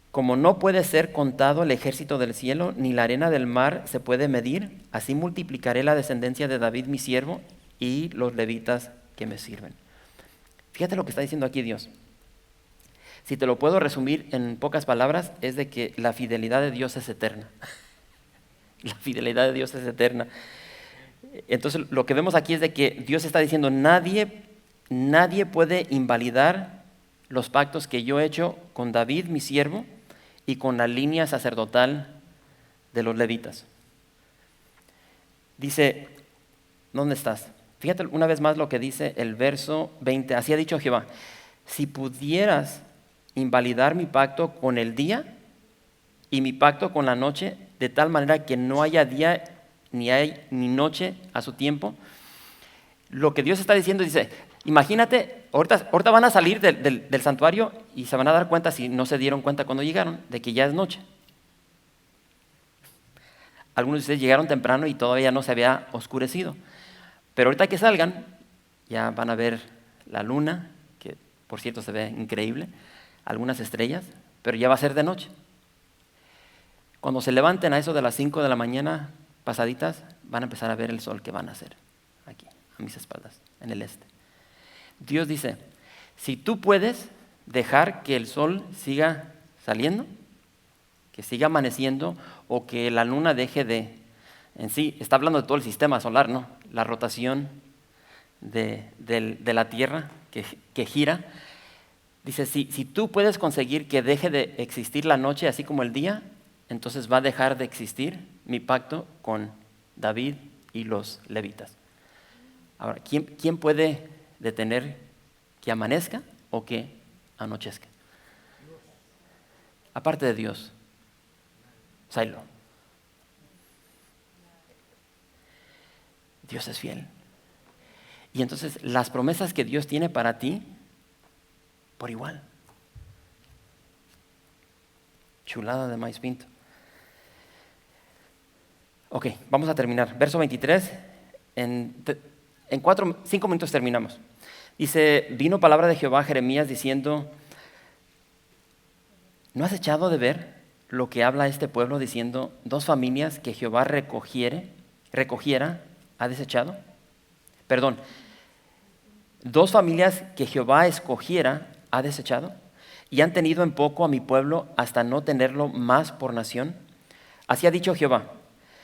Como no puede ser contado el ejército del cielo, ni la arena del mar se puede medir, así multiplicaré la descendencia de David mi siervo y los levitas que me sirven. Fíjate lo que está diciendo aquí Dios. Si te lo puedo resumir en pocas palabras, es de que la fidelidad de Dios es eterna. La fidelidad de Dios es eterna. Entonces lo que vemos aquí es de que Dios está diciendo, nadie puede invalidar los pactos que yo he hecho con David, mi siervo, y con la línea sacerdotal de los levitas. Dice, ¿dónde estás? Fíjate una vez más lo que dice el verso 20. Así ha dicho Jehová, si pudieras invalidar mi pacto con el día y mi pacto con la noche, de tal manera que no haya día ni noche a su tiempo. Lo que Dios está diciendo, dice, imagínate, ahorita van a salir del santuario y se van a dar cuenta, si no se dieron cuenta cuando llegaron, de que ya es noche. Algunos de ustedes llegaron temprano y todavía no se había oscurecido. Pero ahorita que salgan, ya van a ver la luna, que por cierto se ve increíble, algunas estrellas, pero ya va a ser de noche. Cuando se levanten a eso de las 5 de la mañana pasaditas, van a empezar a ver el sol que van a hacer aquí, a mis espaldas, en el este. Dios dice, si tú puedes dejar que el sol siga saliendo, que siga amaneciendo, o que la luna deje de, en sí, está hablando de todo el sistema solar, ¿no? La rotación de la Tierra que gira. Dice, si tú puedes conseguir que deje de existir la noche así como el día, entonces va a dejar de existir mi pacto con David y los levitas. Ahora, ¿quién puede detener que amanezca o que anochezca? Aparte de Dios. Silo. Dios es fiel. Y entonces las promesas que Dios tiene para ti, por igual. Chulada de maíz pinto. Ok, vamos a terminar. Verso 23, en 5 minutos terminamos. Dice, vino palabra de Jehová a Jeremías diciendo, ¿no has echado de ver lo que habla este pueblo diciendo, 2 familias que Jehová recogiera, ha desechado? Perdón, 2 familias que Jehová escogiera, ha desechado, y han tenido en poco a mi pueblo hasta no tenerlo más por nación. Así ha dicho Jehová,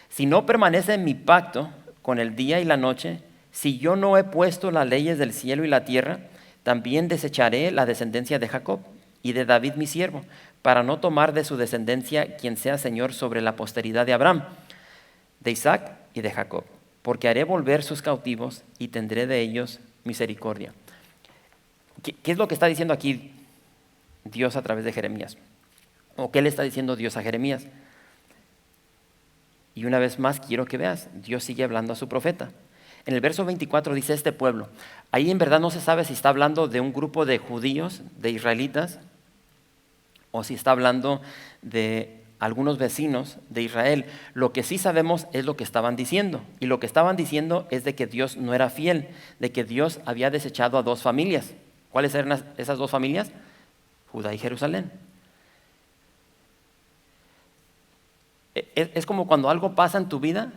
si no permanece en mi pacto con el día y la noche, si yo no he puesto las leyes del cielo y la tierra, también desecharé la descendencia de Jacob y de David mi siervo, para no tomar de su descendencia quien sea Señor sobre la posteridad de Abraham, de Isaac y de Jacob, porque haré volver sus cautivos y tendré de ellos misericordia. ¿Qué es lo que está diciendo aquí Dios a través de Jeremías? ¿O qué le está diciendo Dios a Jeremías? Y una vez más quiero que veas, Dios sigue hablando a su profeta. En el verso 24 dice este pueblo. Ahí en verdad no se sabe si está hablando de un grupo de judíos, de israelitas, o si está hablando de algunos vecinos de Israel. Lo que sí sabemos es lo que estaban diciendo. Y lo que estaban diciendo es de que Dios no era fiel, de que Dios había desechado a 2 familias. ¿Cuáles eran esas 2 familias? Judá y Jerusalén. Es como cuando algo pasa en tu vida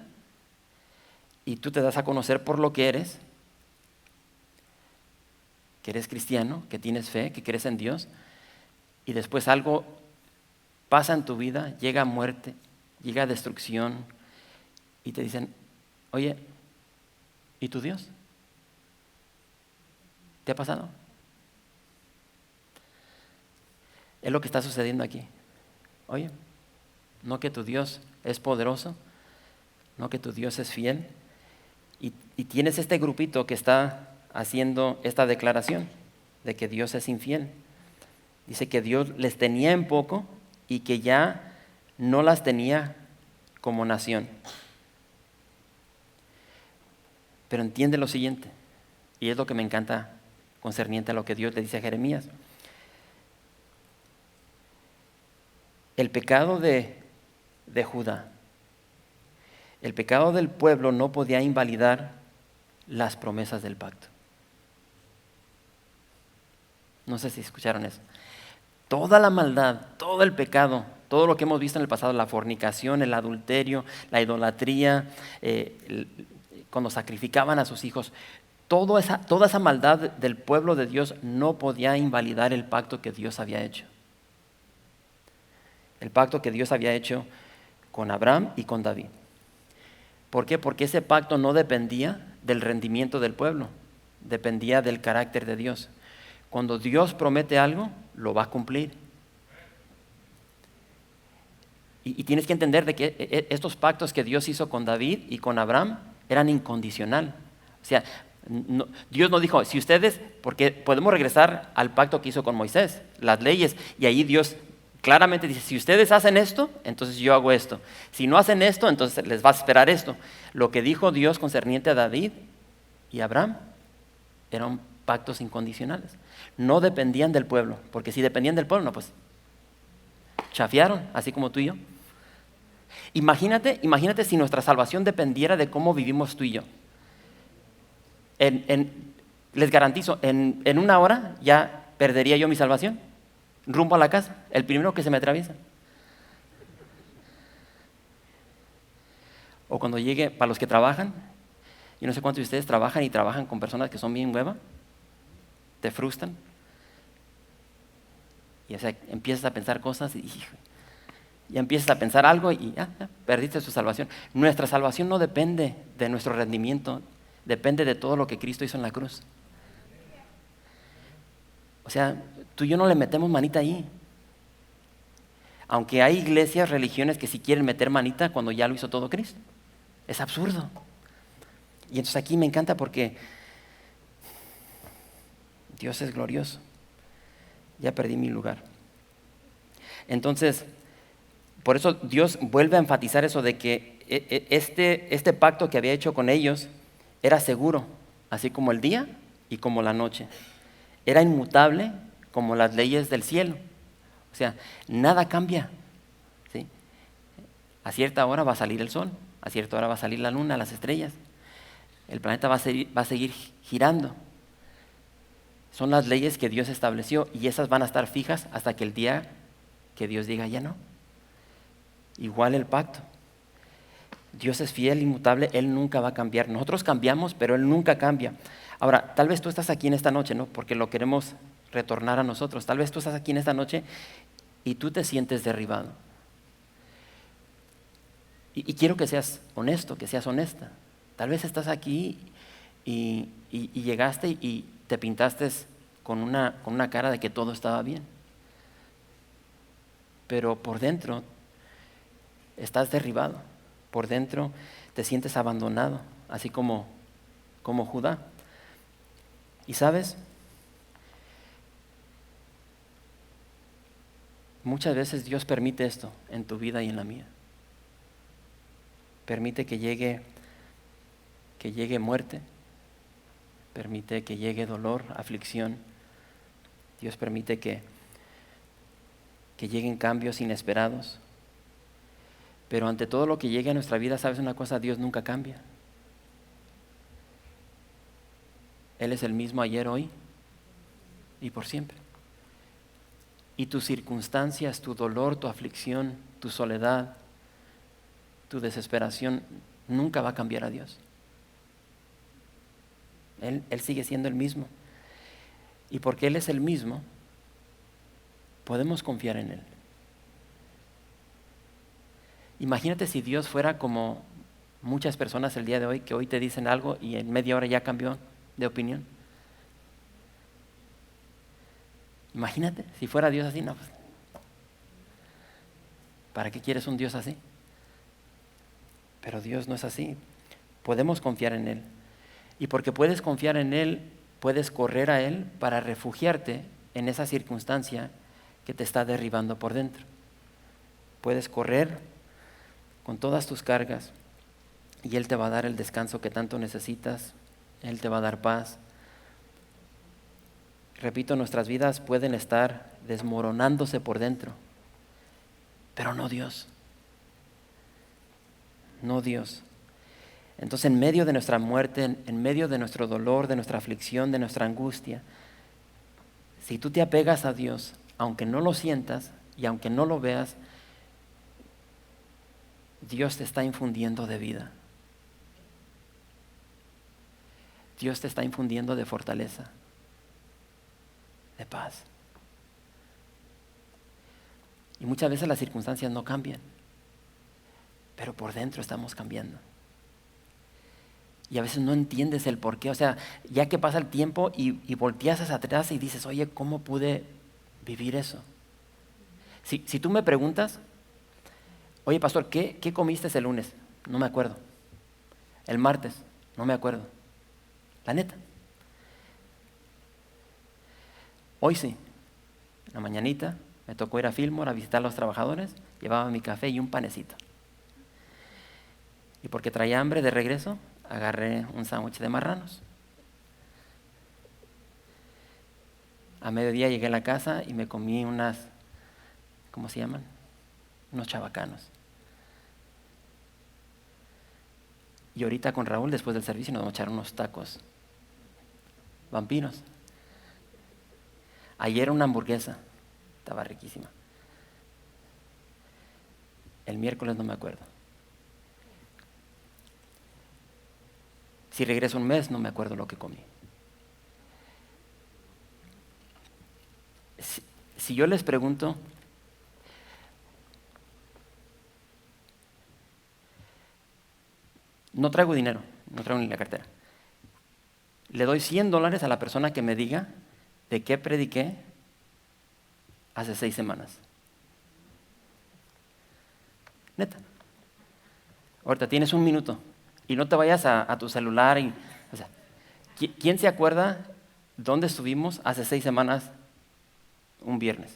y tú te das a conocer por lo que eres cristiano, que tienes fe, que crees en Dios, y después algo pasa en tu vida, llega muerte, llega destrucción, y te dicen, oye, ¿y tu Dios? ¿Te ha pasado? Es lo que está sucediendo aquí. Oye, no que tu Dios es poderoso, no que tu Dios es fiel, y tienes este grupito que está haciendo esta declaración de que Dios es infiel. Dice que Dios les tenía en poco y que ya no las tenía como nación. Pero entiende lo siguiente, y es lo que me encanta concerniente a lo que Dios le dice a Jeremías. El pecado de Judá, el pecado del pueblo no podía invalidar las promesas del pacto. No sé si escucharon eso. Toda la maldad, todo el pecado, todo lo que hemos visto en el pasado, la fornicación, el adulterio, la idolatría, cuando sacrificaban a sus hijos, toda esa maldad del pueblo de Dios no podía invalidar el pacto que Dios había hecho. El pacto que Dios había hecho con Abraham y con David. ¿Por qué? Porque ese pacto no dependía del rendimiento del pueblo, dependía del carácter de Dios. Cuando Dios promete algo, lo va a cumplir. Y tienes que entender de que estos pactos que Dios hizo con David y con Abraham eran incondicional. O sea, Dios no dijo, si ustedes, porque podemos regresar al pacto que hizo con Moisés, las leyes, y ahí Dios claramente dice, si ustedes hacen esto, entonces yo hago esto. Si no hacen esto, entonces les va a esperar esto. Lo que dijo Dios concerniente a David y Abraham eran pactos incondicionales. No dependían del pueblo, porque si dependían del pueblo, no, pues chafiaron, así como tú y yo. Imagínate si nuestra salvación dependiera de cómo vivimos tú y yo. Les garantizo, en una hora ya perdería yo mi salvación. Rumbo a la casa, el primero que se me atraviesa. O cuando llegue, para los que trabajan, yo no sé cuántos de ustedes trabajan y trabajan con personas que son bien hueva, te frustran. Y o sea, empiezas a pensar cosas y ya empiezas a pensar algo y ya perdiste tu salvación. Nuestra salvación no depende de nuestro rendimiento, depende de todo lo que Cristo hizo en la cruz. O sea, tú y yo no le metemos manita ahí. Aunque hay iglesias, religiones que sí quieren meter manita cuando ya lo hizo todo Cristo. Es absurdo. Y entonces aquí me encanta porque Dios es glorioso. Ya perdí mi lugar. Entonces, por eso Dios vuelve a enfatizar eso de que este pacto que había hecho con ellos era seguro, así como el día y como la noche. Era inmutable como las leyes del cielo. O sea, nada cambia. ¿Sí? A cierta hora va a salir el sol, a cierta hora va a salir la luna, las estrellas. El planeta va a seguir girando. Son las leyes que Dios estableció y esas van a estar fijas hasta que el día que Dios diga ya no. Igual el pacto. Dios es fiel, inmutable, Él nunca va a cambiar. Nosotros cambiamos, pero Él nunca cambia. Ahora, tal vez tú estás aquí en esta noche, ¿no? Porque lo queremos retornar a nosotros. Tal vez tú estás aquí en esta noche y tú te sientes derribado. Y quiero que seas honesto, que seas honesta. Tal vez estás aquí y llegaste y te pintaste con una cara de que todo estaba bien. Pero por dentro estás derribado. Por dentro te sientes abandonado, así como Judá. Y sabes, muchas veces Dios permite esto en tu vida y en la mía. Permite que llegue muerte, permite que llegue dolor, aflicción. Dios permite que lleguen cambios inesperados. Pero ante todo lo que llegue a nuestra vida, ¿sabes una cosa? Dios nunca cambia. Él es el mismo ayer, hoy y por siempre. Y tus circunstancias, tu dolor, tu aflicción, tu soledad, tu desesperación, nunca va a cambiar a Dios. Él sigue siendo el mismo. Y porque Él es el mismo, podemos confiar en Él. Imagínate si Dios fuera como muchas personas el día de hoy, que hoy te dicen algo y en media hora ya cambió de opinión. Imagínate si fuera Dios así, no, pues, ¿para qué quieres un Dios así? Pero Dios no es así. Podemos confiar en Él. Y porque puedes confiar en Él, puedes correr a Él para refugiarte en esa circunstancia que te está derribando por dentro. Puedes correr con todas tus cargas y Él te va a dar el descanso que tanto necesitas. Él te va a dar paz. Repito, nuestras vidas pueden estar desmoronándose por dentro, pero no Dios. No Dios. Entonces, en medio de nuestra muerte, en medio de nuestro dolor, de nuestra aflicción, de nuestra angustia, si tú te apegas a Dios, aunque no lo sientas y aunque no lo veas, Dios te está infundiendo de vida. Dios te está infundiendo de fortaleza, de paz. Y muchas veces las circunstancias no cambian, pero por dentro estamos cambiando. Y a veces no entiendes el por qué. O sea, ya que pasa el tiempo y volteas hacia atrás y dices, oye, ¿cómo pude vivir eso? Si tú me preguntas, oye, pastor, ¿qué comiste el lunes? No me acuerdo. El martes, no me acuerdo. La neta. Hoy sí. En la mañanita me tocó ir a Fillmore a visitar a los trabajadores. Llevaba mi café y un panecito. Y porque traía hambre de regreso, agarré un sándwich de marranos. A mediodía llegué a la casa y me comí unas, ¿cómo se llaman? Unos chabacanos. Y ahorita con Raúl, después del servicio, nos vamos a echar unos tacos vampiros. Ayer una hamburguesa, estaba riquísima. El miércoles no me acuerdo. Si regreso un mes, no me acuerdo lo que comí. Si yo les pregunto, no traigo dinero, no traigo ni la cartera. Le doy $100 a la persona que me diga de qué prediqué hace 6 semanas. Neta. Ahorita tienes un minuto y no te vayas a tu celular. O sea, ¿quién se acuerda dónde estuvimos hace 6 semanas un viernes?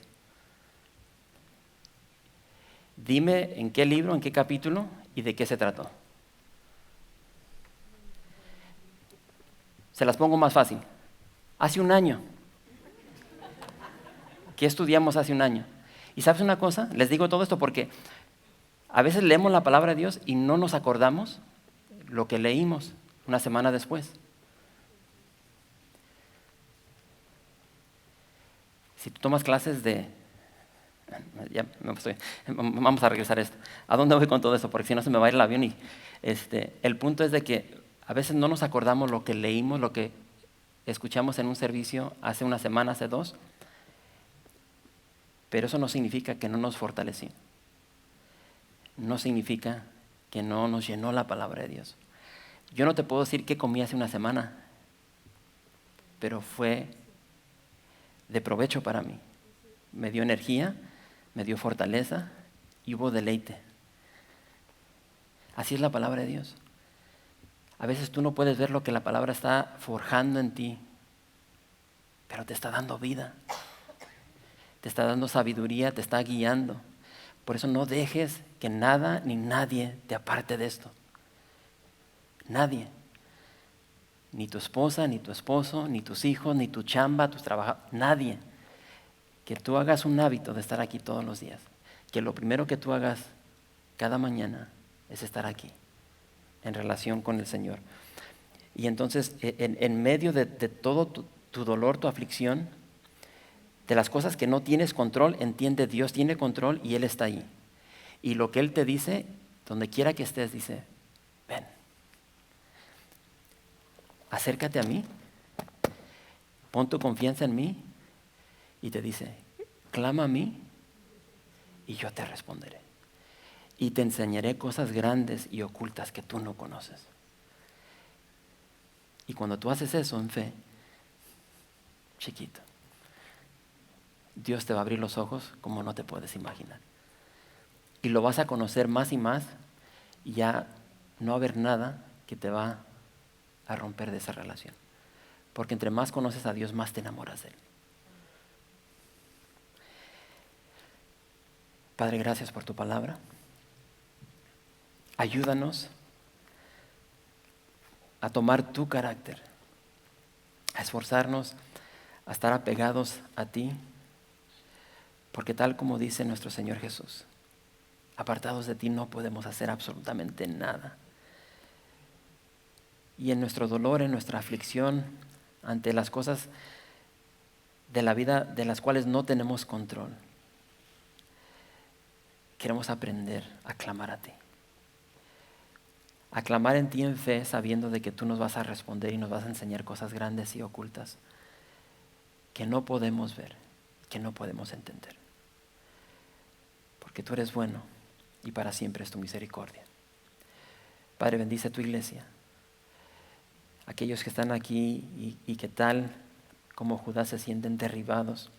Dime en qué libro, en qué capítulo y de qué se trató. Se las pongo más fácil. Hace un año. ¿Qué estudiamos hace un año? Y ¿sabes una cosa? Les digo todo esto porque a veces leemos la palabra de Dios y no nos acordamos lo que leímos una semana después. Si tú tomas clases de... vamos a regresar a esto. ¿A dónde voy con todo esto? Porque si no se me va a ir el avión. Y el punto es de que a veces no nos acordamos lo que leímos, lo que escuchamos en un servicio hace una semana, hace 2. Pero eso no significa que no nos fortaleció. No significa que no nos llenó la palabra de Dios. Yo no te puedo decir qué comí hace una semana, pero fue de provecho para mí. Me dio energía, me dio fortaleza y hubo deleite. Así es la palabra de Dios. A veces tú no puedes ver lo que la palabra está forjando en ti, pero te está dando vida, te está dando sabiduría, te está guiando. Por eso no dejes que nada ni nadie te aparte de esto. Nadie. Ni tu esposa, ni tu esposo, ni tus hijos, ni tu chamba, tus trabajos, nadie. Que tú hagas un hábito de estar aquí todos los días. Que lo primero que tú hagas cada mañana es estar aquí, en relación con el Señor. Y entonces, en medio de todo tu dolor, tu aflicción, de las cosas que no tienes control, entiende, Dios tiene control y Él está ahí. Y lo que Él te dice, donde quiera que estés, dice, ven, acércate a mí, pon tu confianza en mí y te dice, clama a mí y yo te responderé. Y te enseñaré cosas grandes y ocultas que tú no conoces. Y cuando tú haces eso en fe, chiquito, Dios te va a abrir los ojos como no te puedes imaginar. Y lo vas a conocer más y más y ya no va a haber nada que te va a romper de esa relación. Porque entre más conoces a Dios, más te enamoras de Él. Padre, gracias por tu palabra. Ayúdanos a tomar tu carácter, a esforzarnos, a estar apegados a ti, porque tal como dice nuestro Señor Jesús, apartados de ti no podemos hacer absolutamente nada. Y en nuestro dolor, en nuestra aflicción, ante las cosas de la vida de las cuales no tenemos control, queremos aprender a clamar a ti. A clamar en ti en fe, sabiendo de que tú nos vas a responder y nos vas a enseñar cosas grandes y ocultas que no podemos ver, que no podemos entender. Porque tú eres bueno y para siempre es tu misericordia. Padre, bendice tu iglesia. Aquellos que están aquí y que tal como Judá se sienten derribados,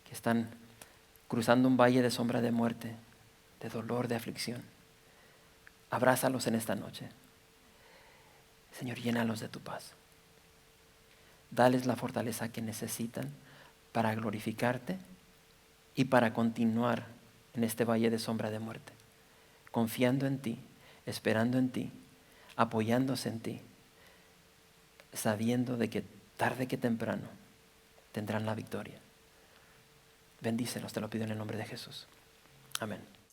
que están cruzando un valle de sombra de muerte, de dolor, de aflicción. Abrázalos en esta noche. Señor, llénalos de tu paz. Dales la fortaleza que necesitan para glorificarte y para continuar en este valle de sombra de muerte, confiando en ti, esperando en ti, apoyándose en ti, sabiendo de que tarde que temprano tendrán la victoria. Bendícelos, te lo pido en el nombre de Jesús. Amén.